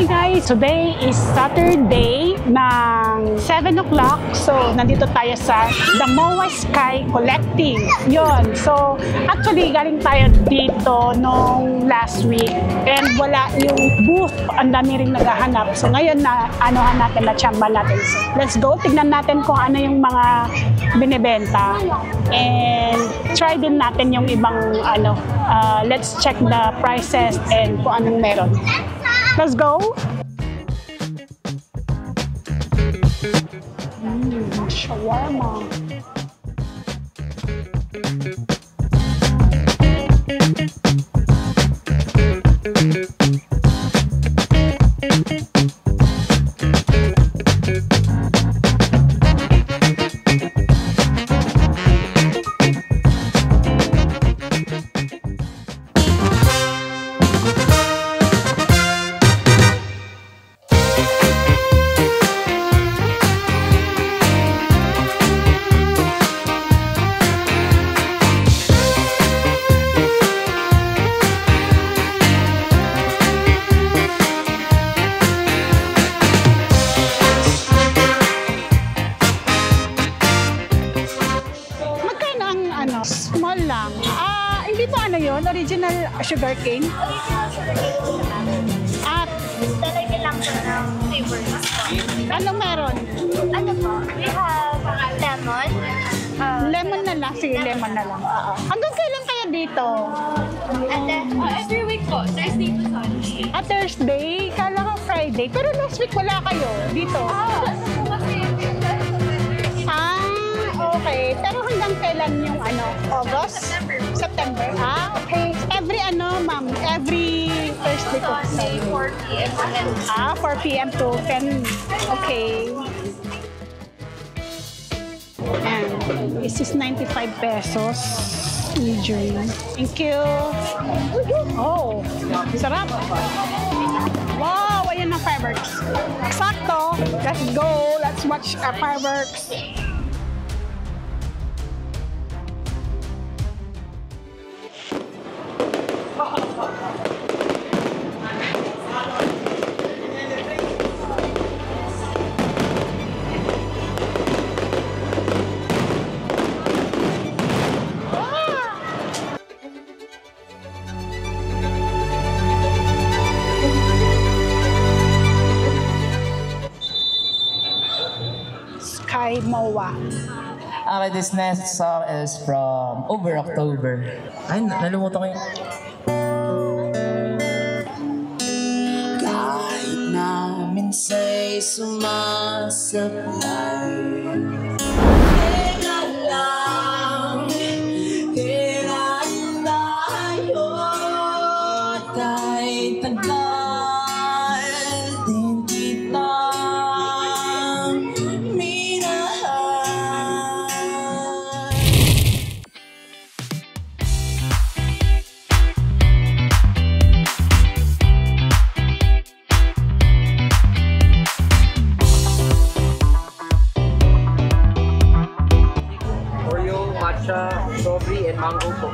Hi guys! Today is Saturday ng 7 o'clock. So, nandito tayo sa The MOA Sky Collective. Yon. So, actually, galing tayo dito nung last week. And wala yung booth. Ang dami rin naghahanap. So, ngayon na anuhan natin, na-chamba natin. So, let's go. Tignan natin kung ano yung mga binibenta. And try din natin yung ibang ano. Let's check the prices and kung anong meron. Let's go! Shawarma. Small lang. Hindi po ano yun? Original sugar cane? Original sugar cane. At talagyan lang po ng flavors. Anong meron? Ano po? We have lemon. Lemon na lang. Sige, lemon na lang. Hanggang kailan kaya dito? And then, every week po. Thursday to Sunday. Thursday? Kala ko Friday. Pero last week wala kayo dito. Okay. Pero hanggang kailan yung ano? August? September. Okay. Every ano, ma'am? Every Thursday to Sunday, 4 p.m. to 10. 4 p.m. to 10. Okay. And this is 95 pesos. Medium. Thank you. Oh, sarap. Wow, ayan ang fireworks. Sakto. Let's go. Let's watch our fireworks. Sky MOA. Okay, this next song is from Over October. Ay, nalimutan ko yun. Kahit na minsa'y sumasablay, teka lang, hirap tayo, kahit tagal din kita. Strawberry and mango po.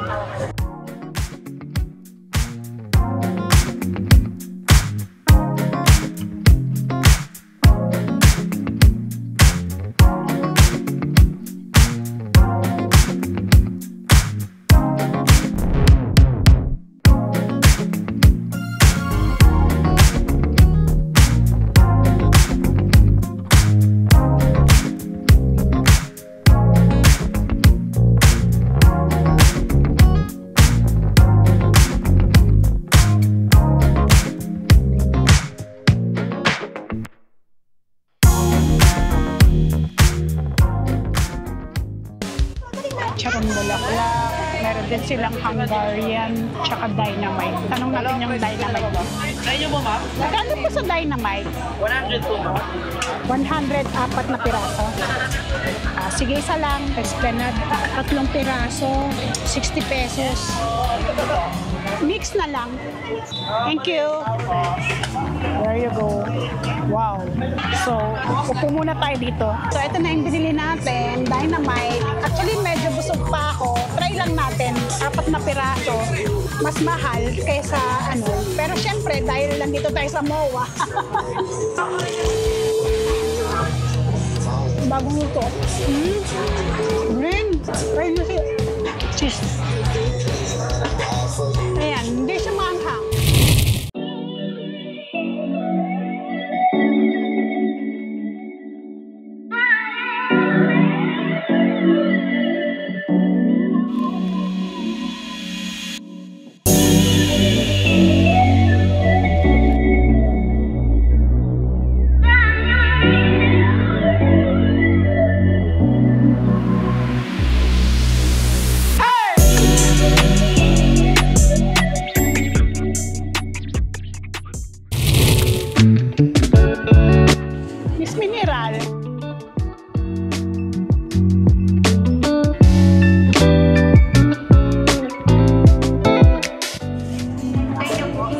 Charon bulaklak. Meron din silang Hungarian tsaka Dynamite. Tanong natin yung Dynamite. Kaya mo, ma'am? Magkano po sa Dynamite? 100 po, ma'am. 104 na piraso. Sige, isa lang. Esplanade, 3 piraso, 60 pesos. Mix na lang. Thank you. There you go. Wow. So, upo muna tayo dito. So, ito na yung binili natin. Dynamite. Actually, medyo busog pa ako. Try lang natin. apat na piraso, mas mahal kaysa ano. Pero syempre, dahil nandito tayo sa MOA. Bagong luto. Green. Green na siya. Cheese. Ayan, hindi siya maanghang. Miss Mineral.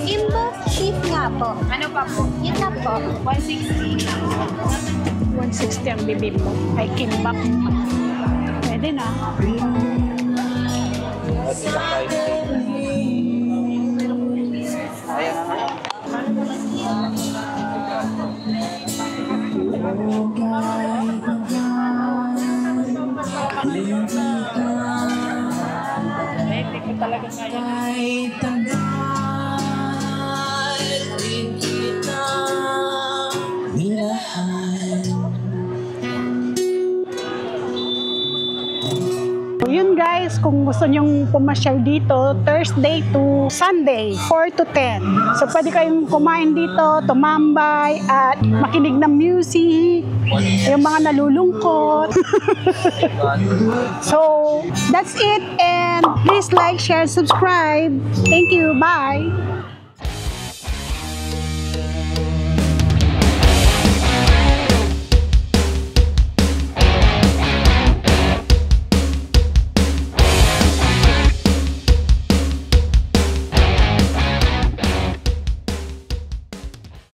Imbo chief nga po. Ano pa po? Yun na po. 160. 160 ang bibig mo. Ay, kimbap. Pwede na. Yun guys, kung gusto nyong pumasyal dito, Thursday to Sunday, 4 to 10. So pwede kayong kumain dito, tumambay, at makinig ng music, yung mga nalulungkot. So, that's it, and please like, share, subscribe. Thank you, bye!